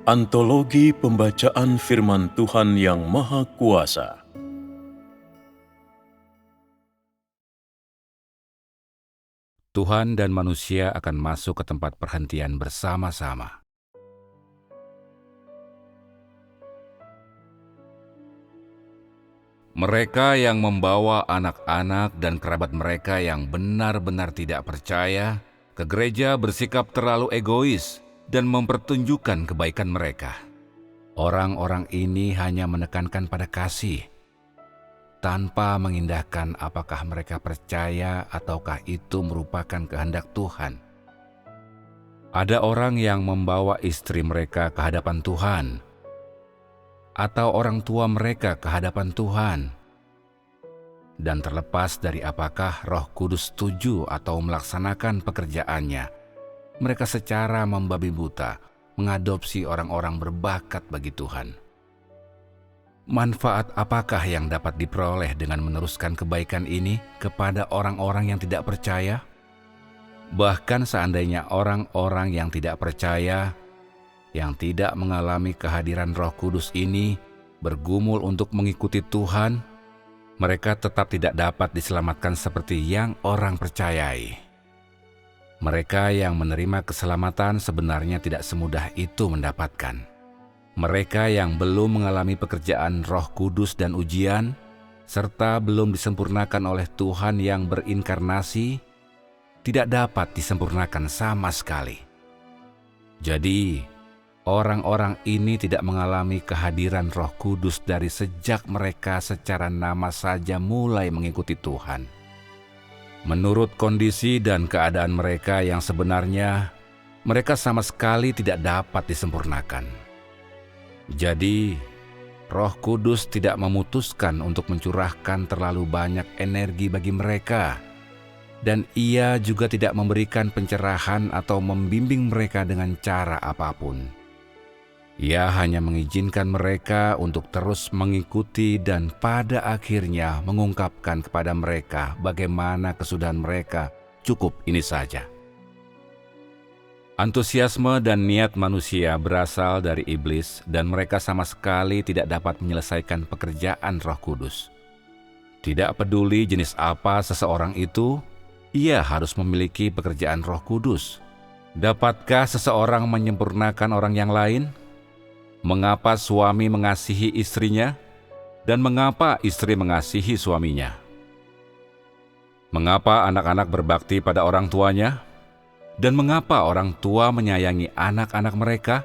Antologi Pembacaan Firman Tuhan yang Maha Kuasa. Tuhan dan manusia akan masuk ke tempat perhentian bersama-sama. Mereka yang membawa anak-anak dan kerabat mereka yang benar-benar tidak percaya ke gereja bersikap terlalu egois dan mempertunjukkan kebaikan mereka. Orang-orang ini hanya menekankan pada kasih, tanpa mengindahkan apakah mereka percaya ataukah itu merupakan kehendak Tuhan. Ada orang yang membawa istri mereka ke hadapan Tuhan, atau orang tua mereka ke hadapan Tuhan. Dan terlepas dari apakah Roh Kudus setuju atau melaksanakan pekerjaannya, mereka secara membabi buta mengadopsi orang-orang berbakat bagi Tuhan. Manfaat apakah yang dapat diperoleh dengan meneruskan kebaikan ini kepada orang-orang yang tidak percaya? Bahkan seandainya orang-orang yang tidak percaya, yang tidak mengalami kehadiran Roh Kudus ini bergumul untuk mengikuti Tuhan, mereka tetap tidak dapat diselamatkan seperti yang orang percayai. Mereka yang menerima keselamatan sebenarnya tidak semudah itu mendapatkan. Mereka yang belum mengalami pekerjaan Roh Kudus dan ujian, serta belum disempurnakan oleh Tuhan yang berinkarnasi, tidak dapat disempurnakan sama sekali. Jadi, orang-orang ini tidak mengalami kehadiran Roh Kudus dari sejak mereka secara nama saja mulai mengikuti Tuhan. Menurut kondisi dan keadaan mereka yang sebenarnya, mereka sama sekali tidak dapat disempurnakan. Jadi, Roh Kudus tidak memutuskan untuk mencurahkan terlalu banyak energi bagi mereka, dan Ia juga tidak memberikan pencerahan atau membimbing mereka dengan cara apapun. Ia hanya mengizinkan mereka untuk terus mengikuti dan pada akhirnya mengungkapkan kepada mereka bagaimana kesudahan mereka. Cukup ini saja. Antusiasme dan niat manusia berasal dari iblis dan mereka sama sekali tidak dapat menyelesaikan pekerjaan Roh Kudus. Tidak peduli jenis apa seseorang itu, ia harus memiliki pekerjaan Roh Kudus. Dapatkah seseorang menyempurnakan orang yang lain? Mengapa suami mengasihi istrinya, dan mengapa istri mengasihi suaminya? Mengapa anak-anak berbakti pada orang tuanya, dan mengapa orang tua menyayangi anak-anak mereka?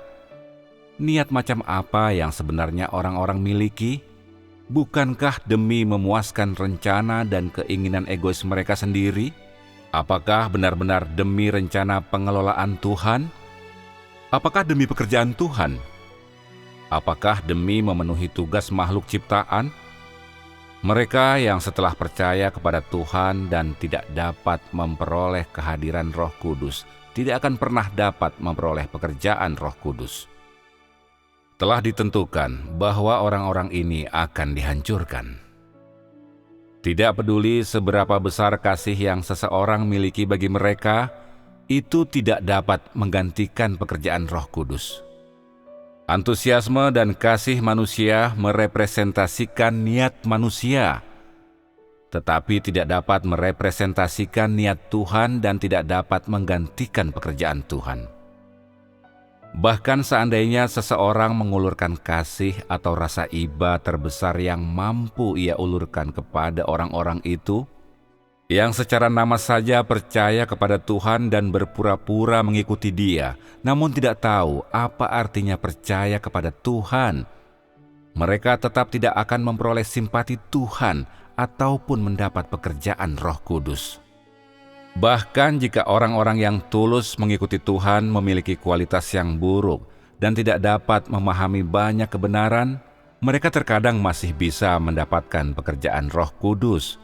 Niat macam apa yang sebenarnya orang-orang miliki? Bukankah demi memuaskan rencana dan keinginan egois mereka sendiri? Apakah benar-benar demi rencana pengelolaan Tuhan? Apakah demi pekerjaan Tuhan? Apakah demi memenuhi tugas makhluk ciptaan? Mereka yang setelah percaya kepada Tuhan dan tidak dapat memperoleh kehadiran Roh Kudus, tidak akan pernah dapat memperoleh pekerjaan Roh Kudus. Telah ditentukan bahwa orang-orang ini akan dihancurkan. Tidak peduli seberapa besar kasih yang seseorang miliki bagi mereka, itu tidak dapat menggantikan pekerjaan Roh Kudus. Antusiasme dan kasih manusia merepresentasikan niat manusia, tetapi tidak dapat merepresentasikan niat Tuhan dan tidak dapat menggantikan pekerjaan Tuhan. Bahkan seandainya seseorang mengulurkan kasih atau rasa iba terbesar yang mampu ia ulurkan kepada orang-orang itu, yang secara nama saja percaya kepada Tuhan dan berpura-pura mengikuti Dia, namun tidak tahu apa artinya percaya kepada Tuhan, mereka tetap tidak akan memperoleh simpati Tuhan ataupun mendapat pekerjaan Roh Kudus. Bahkan jika orang-orang yang tulus mengikuti Tuhan memiliki kualitas yang buruk dan tidak dapat memahami banyak kebenaran, mereka terkadang masih bisa mendapatkan pekerjaan Roh Kudus.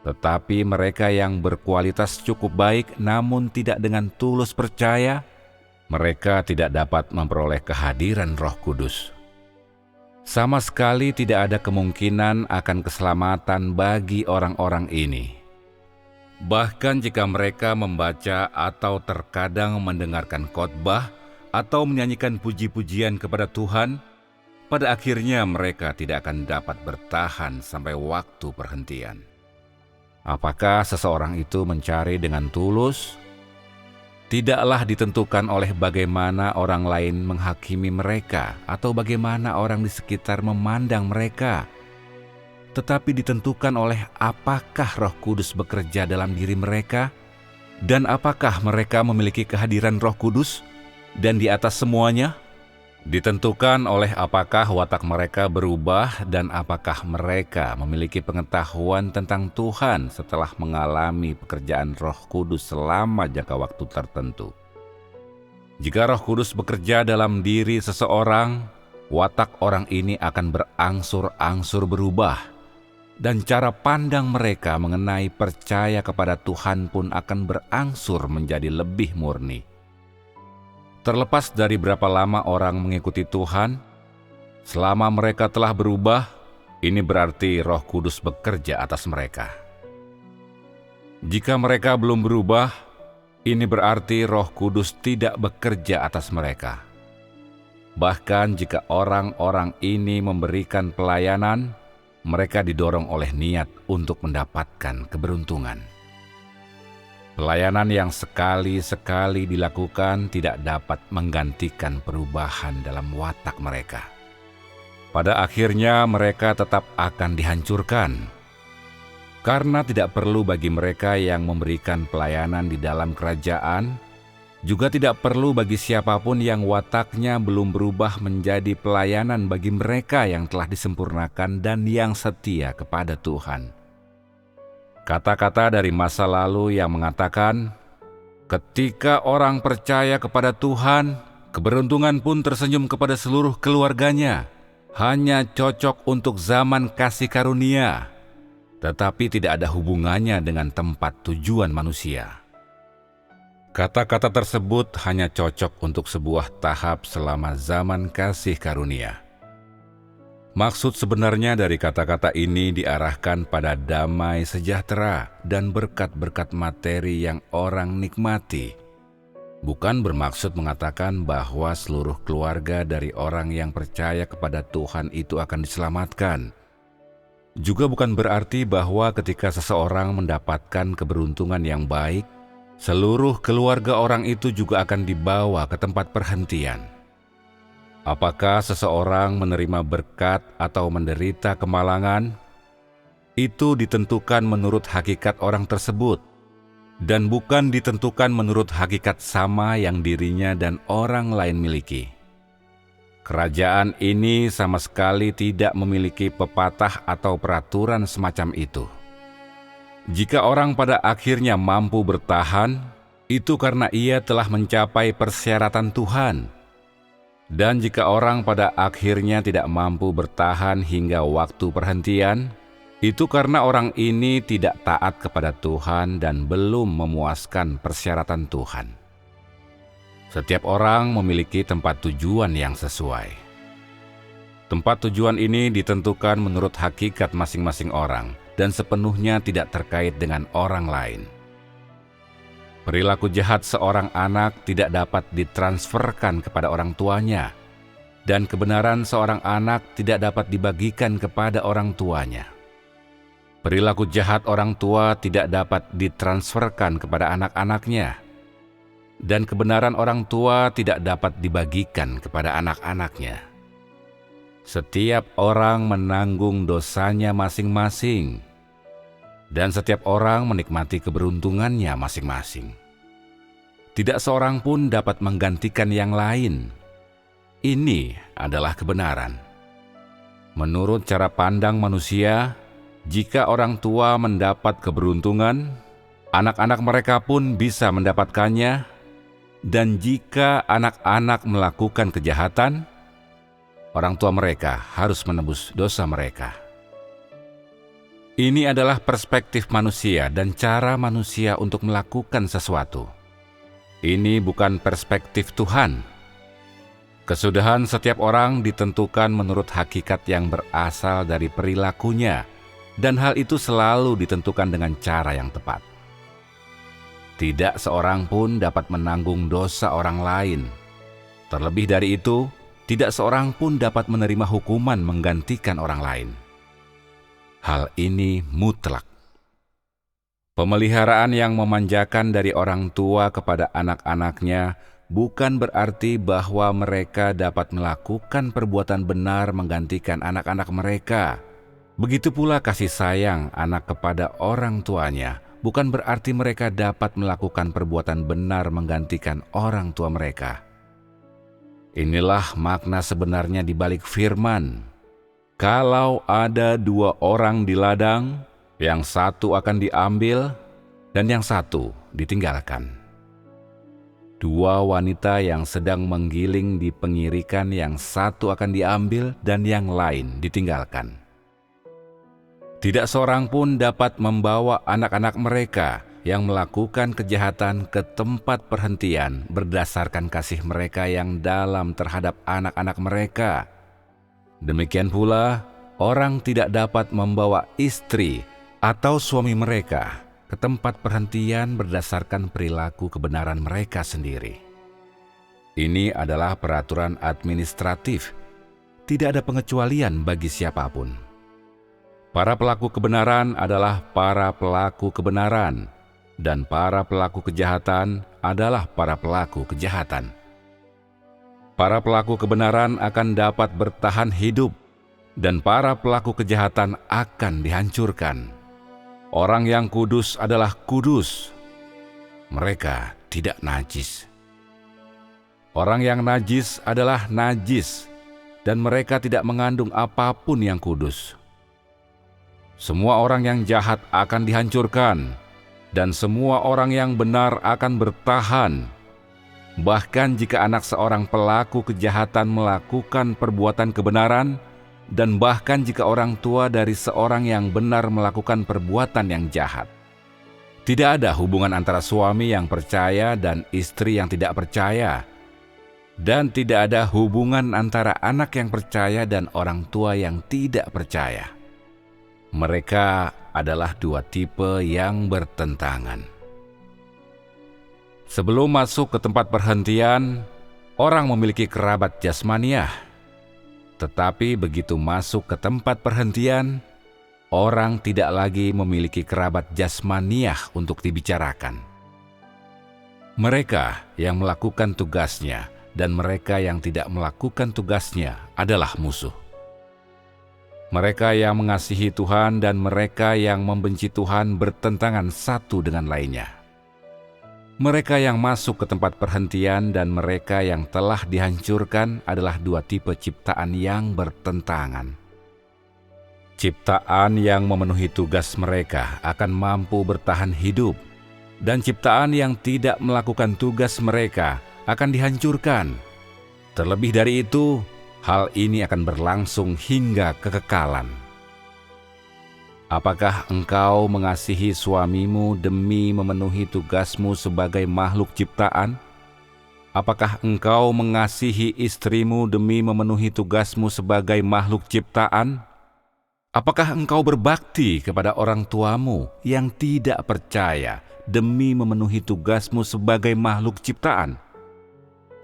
Tetapi mereka yang berkualitas cukup baik namun tidak dengan tulus percaya, mereka tidak dapat memperoleh kehadiran Roh Kudus. Sama sekali tidak ada kemungkinan akan keselamatan bagi orang-orang ini. Bahkan jika mereka membaca atau terkadang mendengarkan khotbah atau menyanyikan puji-pujian kepada Tuhan, pada akhirnya mereka tidak akan dapat bertahan sampai waktu perhentian. Apakah seseorang itu mencari dengan tulus? Tidaklah ditentukan oleh bagaimana orang lain menghakimi mereka atau bagaimana orang di sekitar memandang mereka, tetapi ditentukan oleh apakah Roh Kudus bekerja dalam diri mereka, dan apakah mereka memiliki kehadiran Roh Kudus, dan di atas semuanya, ditentukan oleh apakah watak mereka berubah dan apakah mereka memiliki pengetahuan tentang Tuhan setelah mengalami pekerjaan Roh Kudus selama jangka waktu tertentu. Jika Roh Kudus bekerja dalam diri seseorang, watak orang ini akan berangsur-angsur berubah, dan cara pandang mereka mengenai percaya kepada Tuhan pun akan berangsur menjadi lebih murni. Terlepas dari berapa lama orang mengikuti Tuhan, selama mereka telah berubah, ini berarti Roh Kudus bekerja atas mereka. Jika mereka belum berubah, ini berarti Roh Kudus tidak bekerja atas mereka. Bahkan jika orang-orang ini memberikan pelayanan, mereka didorong oleh niat untuk mendapatkan keberuntungan. Pelayanan yang sekali-sekali dilakukan tidak dapat menggantikan perubahan dalam watak mereka. Pada akhirnya mereka tetap akan dihancurkan, karena tidak perlu bagi mereka yang memberikan pelayanan di dalam kerajaan, juga tidak perlu bagi siapapun yang wataknya belum berubah menjadi pelayanan bagi mereka yang telah disempurnakan dan yang setia kepada Tuhan. Kata-kata dari masa lalu yang mengatakan, ketika orang percaya kepada Tuhan, keberuntungan pun tersenyum kepada seluruh keluarganya, hanya cocok untuk zaman kasih karunia, tetapi tidak ada hubungannya dengan tempat tujuan manusia. Kata-kata tersebut hanya cocok untuk sebuah tahap selama zaman kasih karunia. Maksud sebenarnya dari kata-kata ini diarahkan pada damai sejahtera dan berkat-berkat materi yang orang nikmati. Bukan bermaksud mengatakan bahwa seluruh keluarga dari orang yang percaya kepada Tuhan itu akan diselamatkan. Juga bukan berarti bahwa ketika seseorang mendapatkan keberuntungan yang baik, seluruh keluarga orang itu juga akan dibawa ke tempat perhentian. Apakah seseorang menerima berkat atau menderita kemalangan? Itu ditentukan menurut hakikat orang tersebut, dan bukan ditentukan menurut hakikat sama yang dirinya dan orang lain miliki. Kerajaan ini sama sekali tidak memiliki pepatah atau peraturan semacam itu. Jika orang pada akhirnya mampu bertahan, itu karena ia telah mencapai persyaratan Tuhan. Dan jika orang pada akhirnya tidak mampu bertahan hingga waktu perhentian, itu karena orang ini tidak taat kepada Tuhan dan belum memuaskan persyaratan Tuhan. Setiap orang memiliki tempat tujuan yang sesuai. Tempat tujuan ini ditentukan menurut hakikat masing-masing orang, dan sepenuhnya tidak terkait dengan orang lain. Perilaku jahat seorang anak tidak dapat ditransferkan kepada orang tuanya, dan kebenaran seorang anak tidak dapat dibagikan kepada orang tuanya. Perilaku jahat orang tua tidak dapat ditransferkan kepada anak-anaknya, dan kebenaran orang tua tidak dapat dibagikan kepada anak-anaknya. Setiap orang menanggung dosanya masing-masing, dan setiap orang menikmati keberuntungannya masing-masing. Tidak seorang pun dapat menggantikan yang lain. Ini adalah kebenaran. Menurut cara pandang manusia, jika orang tua mendapat keberuntungan, anak-anak mereka pun bisa mendapatkannya, dan jika anak-anak melakukan kejahatan, orang tua mereka harus menebus dosa mereka. Ini adalah perspektif manusia dan cara manusia untuk melakukan sesuatu. Ini bukan perspektif Tuhan. Kesudahan setiap orang ditentukan menurut hakikat yang berasal dari perilakunya, dan hal itu selalu ditentukan dengan cara yang tepat. Tidak seorang pun dapat menanggung dosa orang lain, Terlebih dari itu, tidak seorang pun dapat menerima hukuman menggantikan orang lain. Hal ini mutlak. Pemeliharaan yang memanjakan dari orang tua kepada anak-anaknya bukan berarti bahwa mereka dapat melakukan perbuatan benar menggantikan anak-anak mereka. Begitu pula kasih sayang anak kepada orang tuanya bukan berarti mereka dapat melakukan perbuatan benar menggantikan orang tua mereka. Inilah makna sebenarnya di balik firman. Kalau ada 2 orang di ladang, yang satu akan diambil dan yang satu ditinggalkan. 2 wanita yang sedang menggiling di pengirikan, yang satu akan diambil dan yang lain ditinggalkan. Tidak seorang pun dapat membawa anak-anak mereka yang melakukan kejahatan ke tempat perhentian berdasarkan kasih mereka yang dalam terhadap anak-anak mereka. Demikian pula, orang tidak dapat membawa istri atau suami mereka ke tempat perhentian berdasarkan perilaku kebenaran mereka sendiri. Ini adalah peraturan administratif. Tidak ada pengecualian bagi siapapun. Para pelaku kebenaran adalah para pelaku kebenaran, dan para pelaku kejahatan adalah para pelaku kejahatan. Para pelaku kebenaran akan dapat bertahan hidup, dan para pelaku kejahatan akan dihancurkan. Orang yang kudus adalah kudus. Mereka tidak najis. Orang yang najis adalah najis, dan mereka tidak mengandung apapun yang kudus. Semua orang yang jahat akan dihancurkan, dan semua orang yang benar akan bertahan. Bahkan jika anak seorang pelaku kejahatan melakukan perbuatan kebenaran, dan bahkan jika orang tua dari seorang yang benar melakukan perbuatan yang jahat. Tidak ada hubungan antara suami yang percaya dan istri yang tidak percaya. Dan tidak ada hubungan antara anak yang percaya dan orang tua yang tidak percaya. Mereka adalah 2 tipe yang bertentangan. Sebelum masuk ke tempat perhentian, orang memiliki kerabat jasmaniah. Tetapi begitu masuk ke tempat perhentian, orang tidak lagi memiliki kerabat jasmaniah untuk dibicarakan. Mereka yang melakukan tugasnya dan mereka yang tidak melakukan tugasnya adalah musuh. Mereka yang mengasihi Tuhan dan mereka yang membenci Tuhan bertentangan satu dengan lainnya. Mereka yang masuk ke tempat perhentian dan mereka yang telah dihancurkan adalah 2 tipe ciptaan yang bertentangan. Ciptaan yang memenuhi tugas mereka akan mampu bertahan hidup, dan ciptaan yang tidak melakukan tugas mereka akan dihancurkan. Terlebih dari itu, hal ini akan berlangsung hingga kekekalan. Apakah engkau mengasihi suamimu demi memenuhi tugasmu sebagai makhluk ciptaan? Apakah engkau mengasihi istrimu demi memenuhi tugasmu sebagai makhluk ciptaan? Apakah engkau berbakti kepada orang tuamu yang tidak percaya demi memenuhi tugasmu sebagai makhluk ciptaan?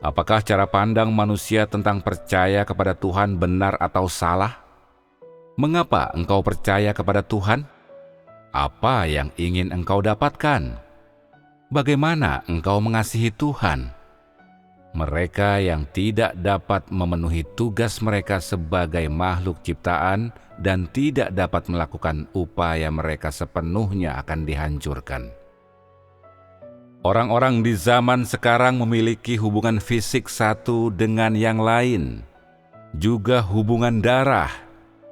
Apakah cara pandang manusia tentang percaya kepada Tuhan benar atau salah? Mengapa engkau percaya kepada Tuhan? Apa yang ingin engkau dapatkan? Bagaimana engkau mengasihi Tuhan? Mereka yang tidak dapat memenuhi tugas mereka sebagai makhluk ciptaan dan tidak dapat melakukan upaya mereka sepenuhnya akan dihancurkan. Orang-orang di zaman sekarang memiliki hubungan fisik satu dengan yang lain, juga hubungan darah.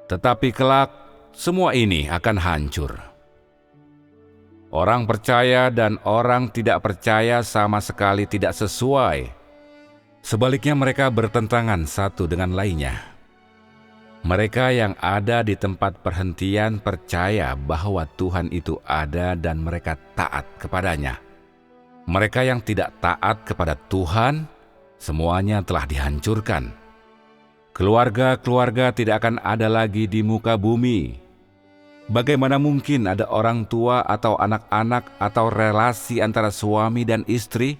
Tetapi kelak, semua ini akan hancur. Orang percaya dan orang tidak percaya sama sekali tidak sesuai. Sebaliknya mereka bertentangan satu dengan lainnya. Mereka yang ada di tempat perhentian percaya bahwa Tuhan itu ada dan mereka taat kepadanya. Mereka yang tidak taat kepada Tuhan, semuanya telah dihancurkan. Keluarga-keluarga tidak akan ada lagi di muka bumi. Bagaimana mungkin ada orang tua atau anak-anak atau relasi antara suami dan istri?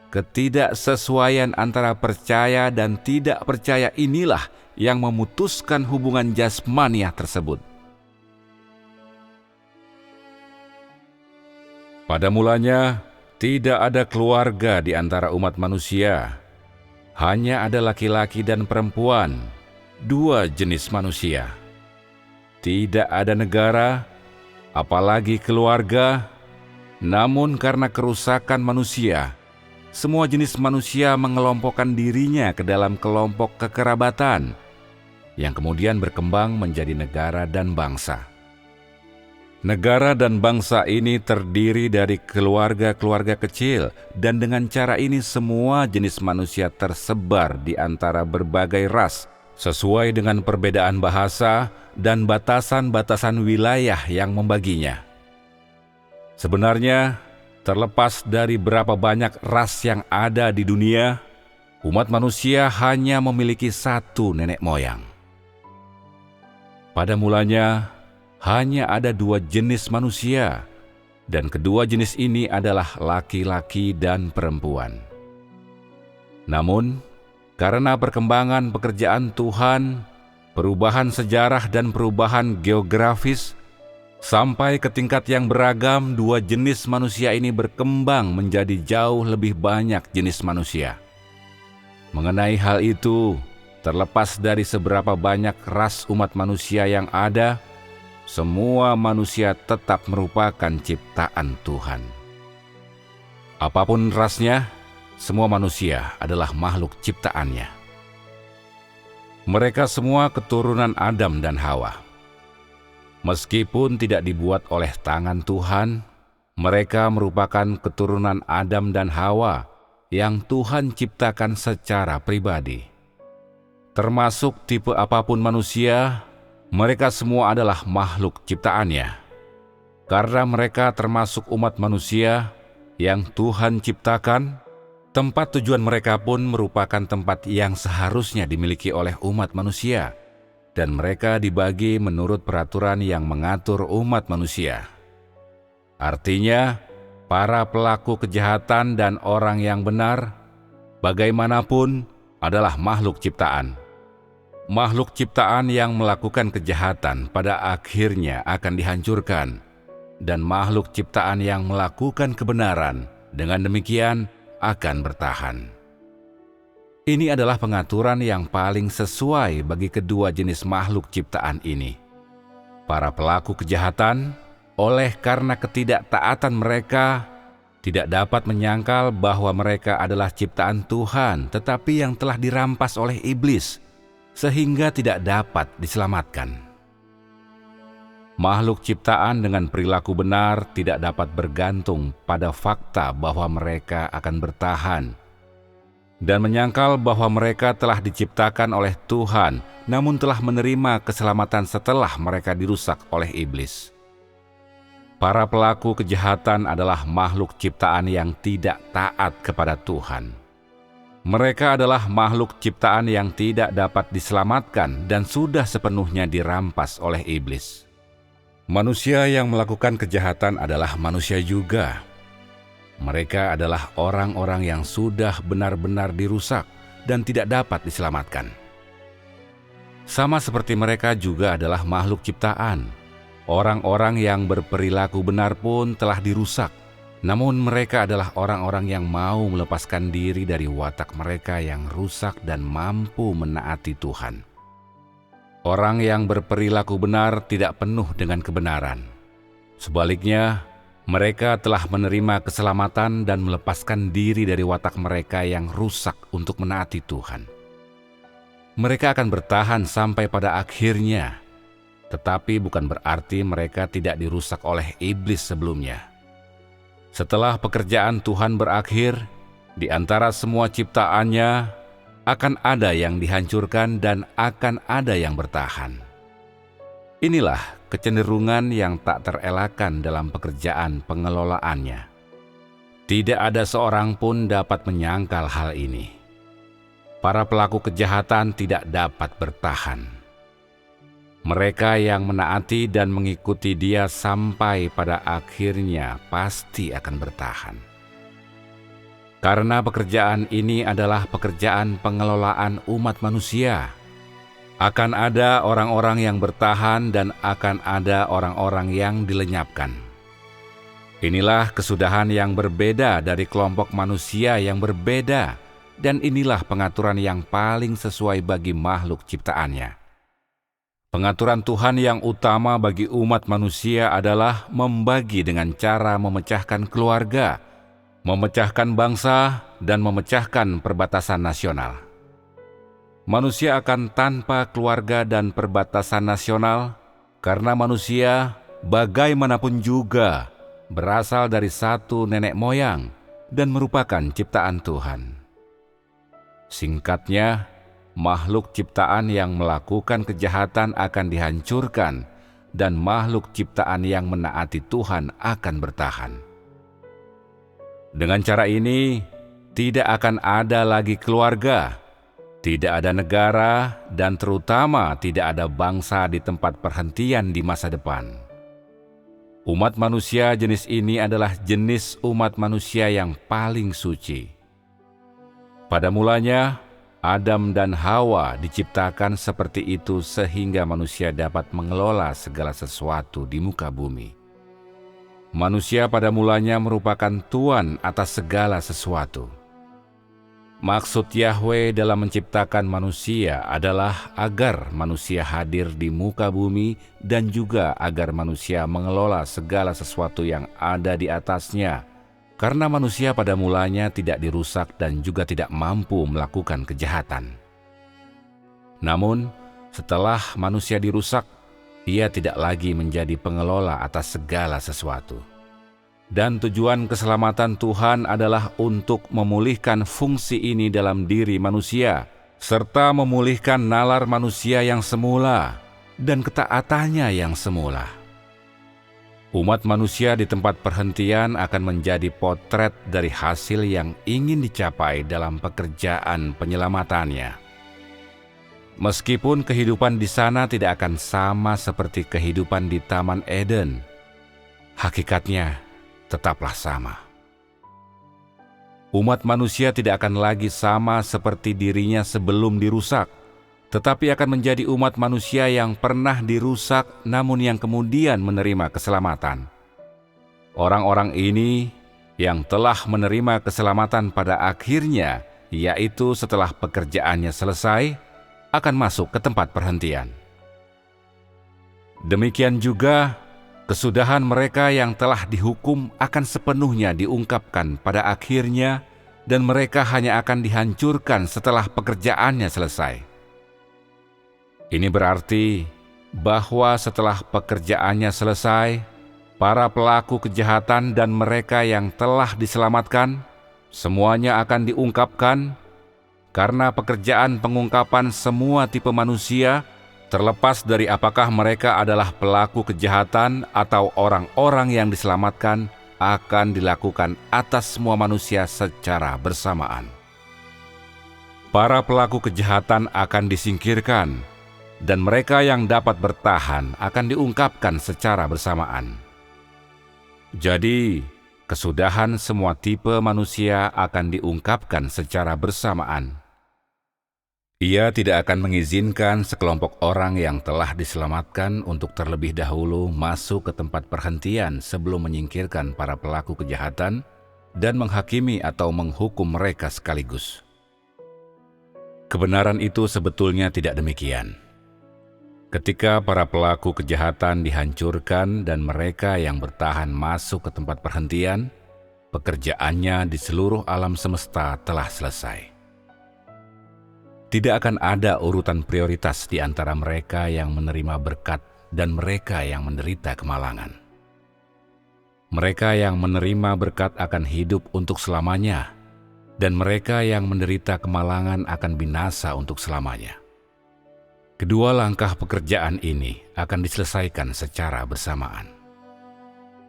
Ketidaksesuaian antara percaya dan tidak percaya inilah yang memutuskan hubungan jasmaniah tersebut. Pada mulanya, tidak ada keluarga di antara umat manusia. Hanya ada laki-laki dan perempuan, dua jenis manusia. Tidak ada negara, apalagi keluarga, namun karena kerusakan manusia, semua jenis manusia mengelompokkan dirinya ke dalam kelompok kekerabatan, yang kemudian berkembang menjadi negara dan bangsa. Negara dan bangsa ini terdiri dari keluarga-keluarga kecil, dan dengan cara ini semua jenis manusia tersebar di antara berbagai ras, sesuai dengan perbedaan bahasa dan batasan-batasan wilayah yang membaginya. Sebenarnya, terlepas dari berapa banyak ras yang ada di dunia, umat manusia hanya memiliki satu nenek moyang. Pada mulanya, hanya ada dua jenis manusia, dan kedua jenis ini adalah laki-laki dan perempuan. Namun, karena perkembangan pekerjaan Tuhan, perubahan sejarah dan perubahan geografis, sampai ke tingkat yang beragam, dua jenis manusia ini berkembang menjadi jauh lebih banyak jenis manusia. Mengenai hal itu, terlepas dari seberapa banyak ras umat manusia yang ada, semua manusia tetap merupakan ciptaan Tuhan. Apapun rasnya, semua manusia adalah makhluk ciptaannya. Mereka semua keturunan Adam dan Hawa. Meskipun tidak dibuat oleh tangan Tuhan, mereka merupakan keturunan Adam dan Hawa yang Tuhan ciptakan secara pribadi. Termasuk tipe apapun manusia, mereka semua adalah makhluk ciptaannya. Karena mereka termasuk umat manusia yang Tuhan ciptakan, tempat tujuan mereka pun merupakan tempat yang seharusnya dimiliki oleh umat manusia, dan mereka dibagi menurut peraturan yang mengatur umat manusia. Artinya, para pelaku kejahatan dan orang yang benar, bagaimanapun, adalah makhluk ciptaan. Makhluk ciptaan yang melakukan kejahatan pada akhirnya akan dihancurkan, dan makhluk ciptaan yang melakukan kebenaran dengan demikian akan bertahan. Ini adalah pengaturan yang paling sesuai bagi kedua jenis makhluk ciptaan ini. Para pelaku kejahatan, oleh karena ketidaktaatan mereka, tidak dapat menyangkal bahwa mereka adalah ciptaan Tuhan, tetapi yang telah dirampas oleh iblis, sehingga tidak dapat diselamatkan. Makhluk ciptaan dengan perilaku benar tidak dapat bergantung pada fakta bahwa mereka akan bertahan, dan menyangkal bahwa mereka telah diciptakan oleh Tuhan, namun telah menerima keselamatan setelah mereka dirusak oleh iblis. Para pelaku kejahatan adalah makhluk ciptaan yang tidak taat kepada Tuhan. Mereka adalah makhluk ciptaan yang tidak dapat diselamatkan dan sudah sepenuhnya dirampas oleh iblis. Manusia yang melakukan kejahatan adalah manusia juga. Mereka adalah orang-orang yang sudah benar-benar dirusak dan tidak dapat diselamatkan. Sama seperti mereka juga adalah makhluk ciptaan. Orang-orang yang berperilaku benar pun telah dirusak. Namun mereka adalah orang-orang yang mau melepaskan diri dari watak mereka yang rusak dan mampu menaati Tuhan. Orang yang berperilaku benar tidak penuh dengan kebenaran. Sebaliknya, mereka telah menerima keselamatan dan melepaskan diri dari watak mereka yang rusak untuk menaati Tuhan. Mereka akan bertahan sampai pada akhirnya, tetapi bukan berarti mereka tidak dirusak oleh iblis sebelumnya. Setelah pekerjaan Tuhan berakhir, di antara semua ciptaannya akan ada yang dihancurkan dan akan ada yang bertahan. Inilah kecenderungan yang tak terelakkan dalam pekerjaan pengelolaannya. Tidak ada seorang pun dapat menyangkal hal ini. Para pelaku kejahatan tidak dapat bertahan. Mereka yang menaati dan mengikuti Dia sampai pada akhirnya pasti akan bertahan. Karena pekerjaan ini adalah pekerjaan pengelolaan umat manusia. Akan ada orang-orang yang bertahan dan akan ada orang-orang yang dilenyapkan. Inilah kesudahan yang berbeda dari kelompok manusia yang berbeda, dan inilah pengaturan yang paling sesuai bagi makhluk ciptaannya. Pengaturan Tuhan yang utama bagi umat manusia adalah membagi dengan cara memecahkan keluarga, memecahkan bangsa, dan memecahkan perbatasan nasional. Manusia akan tanpa keluarga dan perbatasan nasional karena manusia bagaimanapun juga berasal dari satu nenek moyang dan merupakan ciptaan Tuhan. Singkatnya, makhluk ciptaan yang melakukan kejahatan akan dihancurkan dan makhluk ciptaan yang menaati Tuhan akan bertahan. Dengan cara ini, tidak akan ada lagi keluarga, tidak ada negara, dan terutama tidak ada bangsa di tempat perhentian di masa depan. Umat manusia jenis ini adalah jenis umat manusia yang paling suci. Pada mulanya, Adam dan Hawa diciptakan seperti itu sehingga manusia dapat mengelola segala sesuatu di muka bumi. Manusia pada mulanya merupakan tuan atas segala sesuatu. Maksud Yahweh dalam menciptakan manusia adalah agar manusia hadir di muka bumi dan juga agar manusia mengelola segala sesuatu yang ada di atasnya, karena manusia pada mulanya tidak dirusak dan juga tidak mampu melakukan kejahatan. Namun, setelah manusia dirusak, ia tidak lagi menjadi pengelola atas segala sesuatu. Dan tujuan keselamatan Tuhan adalah untuk memulihkan fungsi ini dalam diri manusia, serta memulihkan nalar manusia yang semula dan ketaatannya yang semula. Umat manusia di tempat perhentian akan menjadi potret dari hasil yang ingin dicapai dalam pekerjaan penyelamatannya. Meskipun kehidupan di sana tidak akan sama seperti kehidupan di Taman Eden, hakikatnya tetaplah sama. Umat manusia tidak akan lagi sama seperti dirinya sebelum dirusak, tetapi akan menjadi umat manusia yang pernah dirusak namun yang kemudian menerima keselamatan. Orang-orang ini yang telah menerima keselamatan pada akhirnya, yaitu setelah pekerjaannya selesai, akan masuk ke tempat perhentian. Demikian juga, kesudahan mereka yang telah dihukum akan sepenuhnya diungkapkan pada akhirnya, dan mereka hanya akan dihancurkan setelah pekerjaannya selesai. Ini berarti bahwa setelah pekerjaannya selesai, para pelaku kejahatan dan mereka yang telah diselamatkan, semuanya akan diungkapkan. Karena pekerjaan pengungkapan semua tipe manusia, terlepas dari apakah mereka adalah pelaku kejahatan atau orang-orang yang diselamatkan, akan dilakukan atas semua manusia secara bersamaan. Para pelaku kejahatan akan disingkirkan, dan mereka yang dapat bertahan akan diungkapkan secara bersamaan. Jadi, kesudahan semua tipe manusia akan diungkapkan secara bersamaan. Ia tidak akan mengizinkan sekelompok orang yang telah diselamatkan untuk terlebih dahulu masuk ke tempat perhentian sebelum menyingkirkan para pelaku kejahatan dan menghakimi atau menghukum mereka sekaligus. Kebenaran itu sebetulnya tidak demikian. Ketika para pelaku kejahatan dihancurkan dan mereka yang bertahan masuk ke tempat perhentian, pekerjaannya di seluruh alam semesta telah selesai. Tidak akan ada urutan prioritas di antara mereka yang menerima berkat dan mereka yang menderita kemalangan. Mereka yang menerima berkat akan hidup untuk selamanya, dan mereka yang menderita kemalangan akan binasa untuk selamanya. Kedua langkah pekerjaan ini akan diselesaikan secara bersamaan.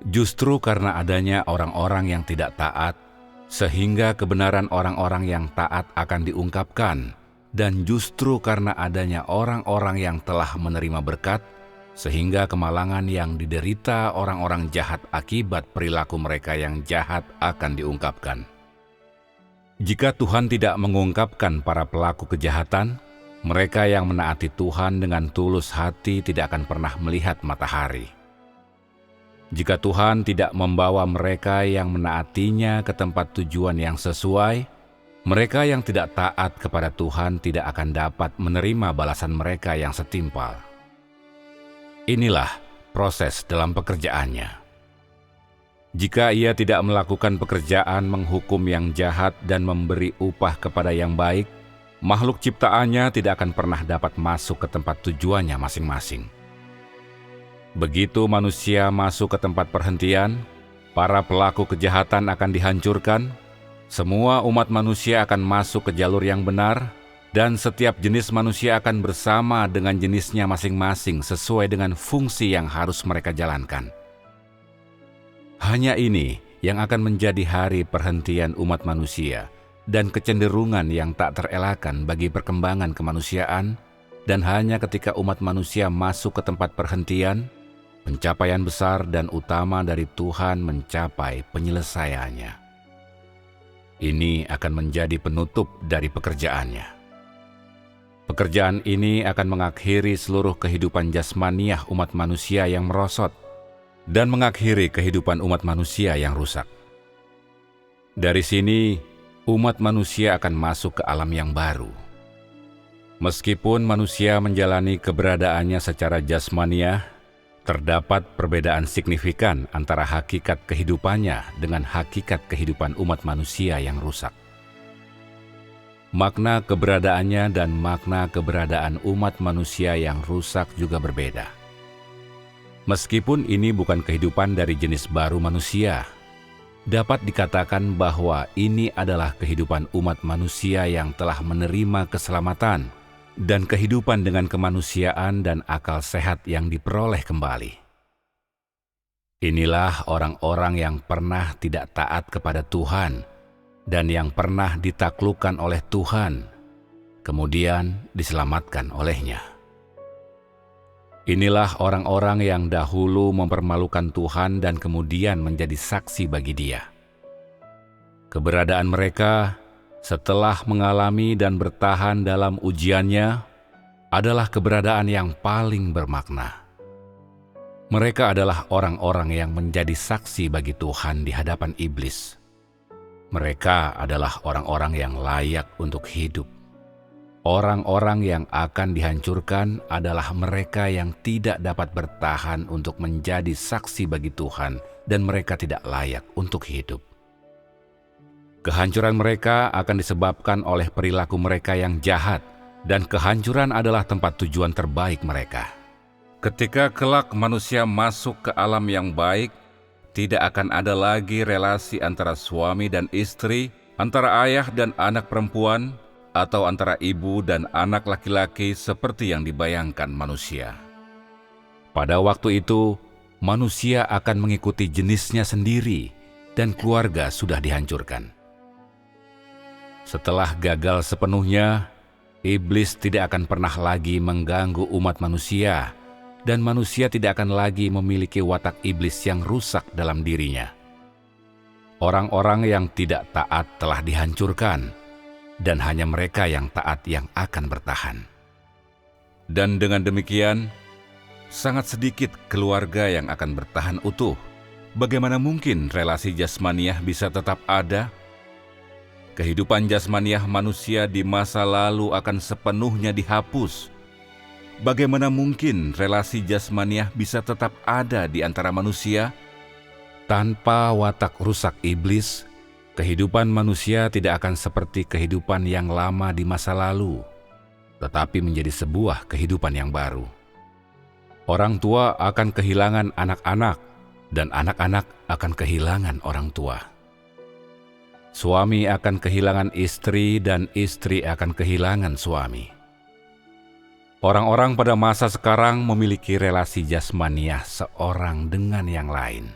Justru karena adanya orang-orang yang tidak taat, sehingga kebenaran orang-orang yang taat akan diungkapkan, dan justru karena adanya orang-orang yang telah menerima berkat, sehingga kemalangan yang diderita orang-orang jahat akibat perilaku mereka yang jahat akan diungkapkan. Jika Tuhan tidak mengungkapkan para pelaku kejahatan, mereka yang menaati Tuhan dengan tulus hati tidak akan pernah melihat matahari. Jika Tuhan tidak membawa mereka yang menaatinya ke tempat tujuan yang sesuai, mereka yang tidak taat kepada Tuhan tidak akan dapat menerima balasan mereka yang setimpal. Inilah proses dalam pekerjaannya. Jika ia tidak melakukan pekerjaan menghukum yang jahat dan memberi upah kepada yang baik, makhluk ciptaannya tidak akan pernah dapat masuk ke tempat tujuannya masing-masing. Begitu manusia masuk ke tempat perhentian, para pelaku kejahatan akan dihancurkan, semua umat manusia akan masuk ke jalur yang benar, dan setiap jenis manusia akan bersama dengan jenisnya masing-masing sesuai dengan fungsi yang harus mereka jalankan. Hanya ini yang akan menjadi hari perhentian umat manusia dan kecenderungan yang tak terelakkan bagi perkembangan kemanusiaan, dan hanya ketika umat manusia masuk ke tempat perhentian, pencapaian besar dan utama dari Tuhan mencapai penyelesaiannya. Ini akan menjadi penutup dari pekerjaannya. Pekerjaan ini akan mengakhiri seluruh kehidupan jasmaniah umat manusia yang merosot, dan mengakhiri kehidupan umat manusia yang rusak. Dari sini, umat manusia akan masuk ke alam yang baru. Meskipun manusia menjalani keberadaannya secara jasmaniah, terdapat perbedaan signifikan antara hakikat kehidupannya dengan hakikat kehidupan umat manusia yang rusak. Makna keberadaannya dan makna keberadaan umat manusia yang rusak juga berbeda. Meskipun ini bukan kehidupan dari jenis baru manusia, dapat dikatakan bahwa ini adalah kehidupan umat manusia yang telah menerima keselamatan dan kehidupan dengan kemanusiaan dan akal sehat yang diperoleh kembali. Inilah orang-orang yang pernah tidak taat kepada Tuhan dan yang pernah ditaklukkan oleh Tuhan, kemudian diselamatkan olehnya. Inilah orang-orang yang dahulu mempermalukan Tuhan dan kemudian menjadi saksi bagi Dia. Keberadaan mereka setelah mengalami dan bertahan dalam ujiannya adalah keberadaan yang paling bermakna. Mereka adalah orang-orang yang menjadi saksi bagi Tuhan di hadapan iblis. Mereka adalah orang-orang yang layak untuk hidup. Orang-orang yang akan dihancurkan adalah mereka yang tidak dapat bertahan untuk menjadi saksi bagi Tuhan dan mereka tidak layak untuk hidup. Kehancuran mereka akan disebabkan oleh perilaku mereka yang jahat, dan kehancuran adalah tempat tujuan terbaik mereka. Ketika kelak manusia masuk ke alam yang baik, tidak akan ada lagi relasi antara suami dan istri, antara ayah dan anak perempuan, atau antara ibu dan anak laki-laki seperti yang dibayangkan manusia. Pada waktu itu, manusia akan mengikuti jenisnya sendiri dan keluarga sudah dihancurkan. Setelah gagal sepenuhnya, iblis tidak akan pernah lagi mengganggu umat manusia dan manusia tidak akan lagi memiliki watak iblis yang rusak dalam dirinya. Orang-orang yang tidak taat telah dihancurkan, dan hanya mereka yang taat yang akan bertahan. Dan dengan demikian, sangat sedikit keluarga yang akan bertahan utuh. Bagaimana mungkin relasi jasmaniah bisa tetap ada? Kehidupan jasmaniah manusia di masa lalu akan sepenuhnya dihapus. Bagaimana mungkin relasi jasmaniah bisa tetap ada di antara manusia? Tanpa watak rusak iblis, kehidupan manusia tidak akan seperti kehidupan yang lama di masa lalu, tetapi menjadi sebuah kehidupan yang baru. Orang tua akan kehilangan anak-anak, dan anak-anak akan kehilangan orang tua. Suami akan kehilangan istri, dan istri akan kehilangan suami. Orang-orang pada masa sekarang memiliki relasi jasmaniah seorang dengan yang lain.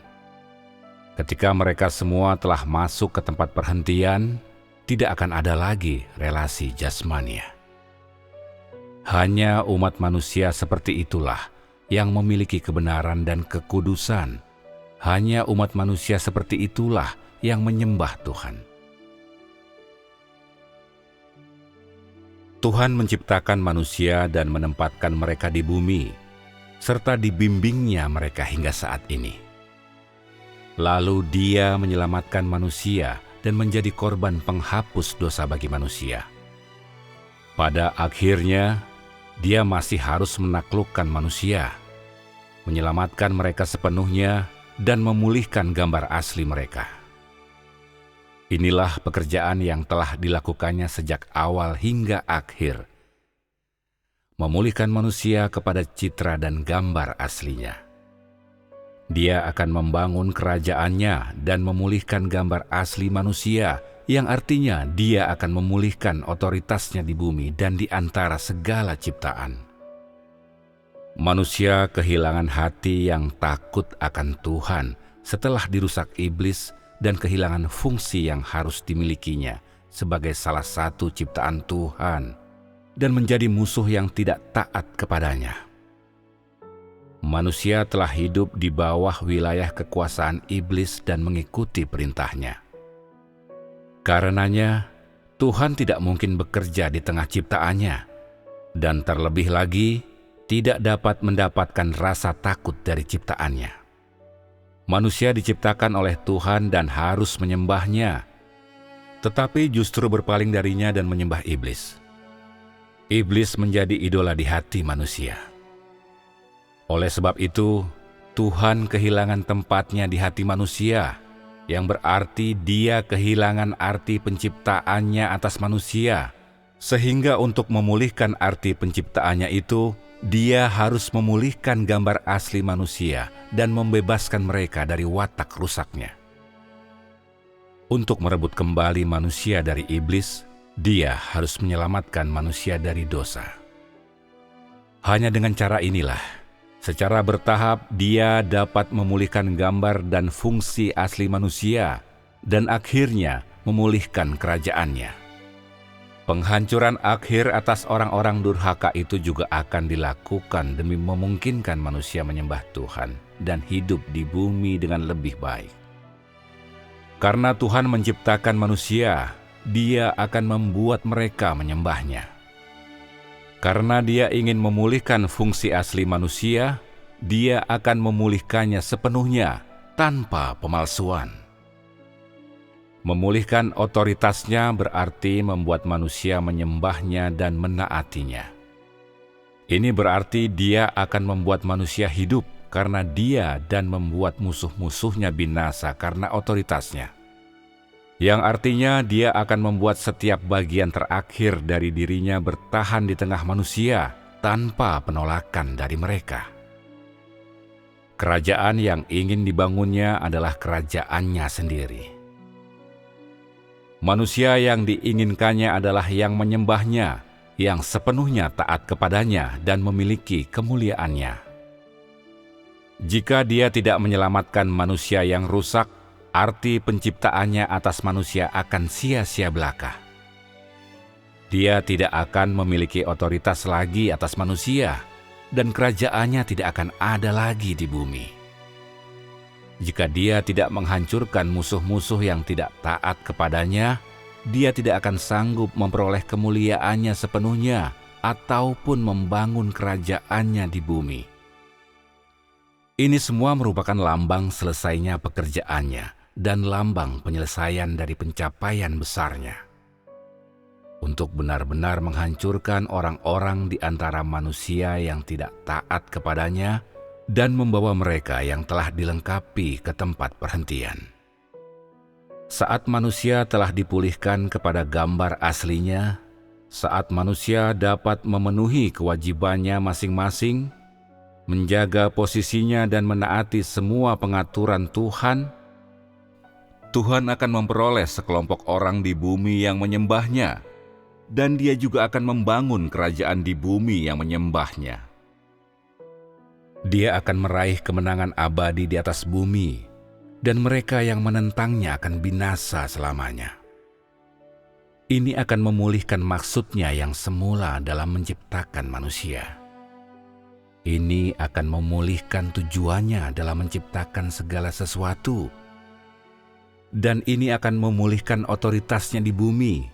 Ketika mereka semua telah masuk ke tempat perhentian, tidak akan ada lagi relasi jasmaniah. Hanya umat manusia seperti itulah yang memiliki kebenaran dan kekudusan. Hanya umat manusia seperti itulah yang menyembah Tuhan. Tuhan menciptakan manusia dan menempatkan mereka di bumi, serta dibimbingnya mereka hingga saat ini. Lalu Dia menyelamatkan manusia dan menjadi korban penghapus dosa bagi manusia. Pada akhirnya, Dia masih harus menaklukkan manusia, menyelamatkan mereka sepenuhnya, dan memulihkan gambar asli mereka. Inilah pekerjaan yang telah dilakukannya sejak awal hingga akhir, memulihkan manusia kepada citra dan gambar aslinya. Dia akan membangun kerajaannya dan memulihkan gambar asli manusia, yang artinya Dia akan memulihkan otoritasnya di bumi dan di antara segala ciptaan. Manusia kehilangan hati yang takut akan Tuhan setelah dirusak iblis dan kehilangan fungsi yang harus dimilikinya sebagai salah satu ciptaan Tuhan dan menjadi musuh yang tidak taat kepadanya. Manusia telah hidup di bawah wilayah kekuasaan iblis dan mengikuti perintahnya. Karenanya, Tuhan tidak mungkin bekerja di tengah ciptaannya, dan terlebih lagi tidak dapat mendapatkan rasa takut dari ciptaannya. Manusia diciptakan oleh Tuhan dan harus menyembahnya, tetapi justru berpaling darinya dan menyembah iblis. Iblis menjadi idola di hati manusia. Oleh sebab itu, Tuhan kehilangan tempatnya di hati manusia, yang berarti Dia kehilangan arti penciptaannya atas manusia, sehingga untuk memulihkan arti penciptaannya itu, Dia harus memulihkan gambar asli manusia dan membebaskan mereka dari watak rusaknya. Untuk merebut kembali manusia dari iblis, Dia harus menyelamatkan manusia dari dosa. Hanya dengan cara inilah, secara bertahap Dia dapat memulihkan gambar dan fungsi asli manusia dan akhirnya memulihkan kerajaannya. Penghancuran akhir atas orang-orang durhaka itu juga akan dilakukan demi memungkinkan manusia menyembah Tuhan dan hidup di bumi dengan lebih baik. Karena Tuhan menciptakan manusia, Dia akan membuat mereka menyembahnya. Karena Dia ingin memulihkan fungsi asli manusia, Dia akan memulihkannya sepenuhnya tanpa pemalsuan. Memulihkan otoritasnya berarti membuat manusia menyembahnya dan menaatinya. Ini berarti Dia akan membuat manusia hidup karena Dia dan membuat musuh-musuhnya binasa karena otoritasnya. Yang artinya Dia akan membuat setiap bagian terakhir dari dirinya bertahan di tengah manusia tanpa penolakan dari mereka. Kerajaan yang ingin dibangunnya adalah kerajaannya sendiri. Manusia yang diinginkannya adalah yang menyembahnya, yang sepenuhnya taat kepadanya dan memiliki kemuliaannya. Jika Dia tidak menyelamatkan manusia yang rusak, arti penciptaannya atas manusia akan sia-sia belaka. Dia tidak akan memiliki otoritas lagi atas manusia, dan kerajaannya tidak akan ada lagi di bumi. Jika Dia tidak menghancurkan musuh-musuh yang tidak taat kepadanya, Dia tidak akan sanggup memperoleh kemuliaannya sepenuhnya ataupun membangun kerajaannya di bumi. Ini semua merupakan lambang selesainya pekerjaannya dan lambang penyelesaian dari pencapaian besarnya. Untuk benar-benar menghancurkan orang-orang di antara manusia yang tidak taat kepadanya, dan membawa mereka yang telah dilengkapi ke tempat perhentian. Saat manusia telah dipulihkan kepada gambar aslinya, saat manusia dapat memenuhi kewajibannya masing-masing, menjaga posisinya dan menaati semua pengaturan Tuhan, Tuhan akan memperoleh sekelompok orang di bumi yang menyembahnya, dan Dia juga akan membangun kerajaan di bumi yang menyembahnya. Dia akan meraih kemenangan abadi di atas bumi, dan mereka yang menentangnya akan binasa selamanya. Ini akan memulihkan maksudnya yang semula dalam menciptakan manusia. Ini akan memulihkan tujuannya dalam menciptakan segala sesuatu. Dan ini akan memulihkan otoritasnya di bumi.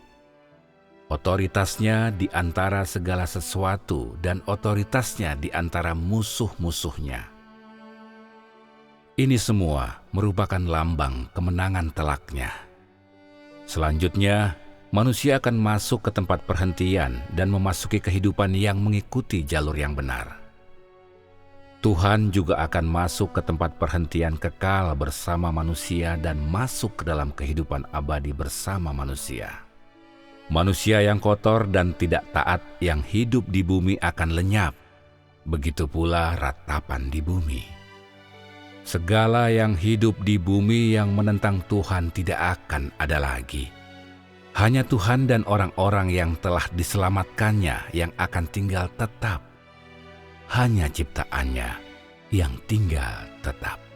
otoritasnya di antara segala sesuatu dan otoritasnya di antara musuh-musuhnya. Ini semua merupakan lambang kemenangan telaknya. Selanjutnya, manusia akan masuk ke tempat perhentian dan memasuki kehidupan yang mengikuti jalur yang benar. Tuhan juga akan masuk ke tempat perhentian kekal bersama manusia dan masuk ke dalam kehidupan abadi bersama manusia. Manusia yang kotor dan tidak taat yang hidup di bumi akan lenyap. Begitu pula ratapan di bumi. Segala yang hidup di bumi yang menentang Tuhan tidak akan ada lagi. Hanya Tuhan dan orang-orang yang telah diselamatkannya yang akan tinggal tetap. Hanya ciptaannya yang tinggal tetap.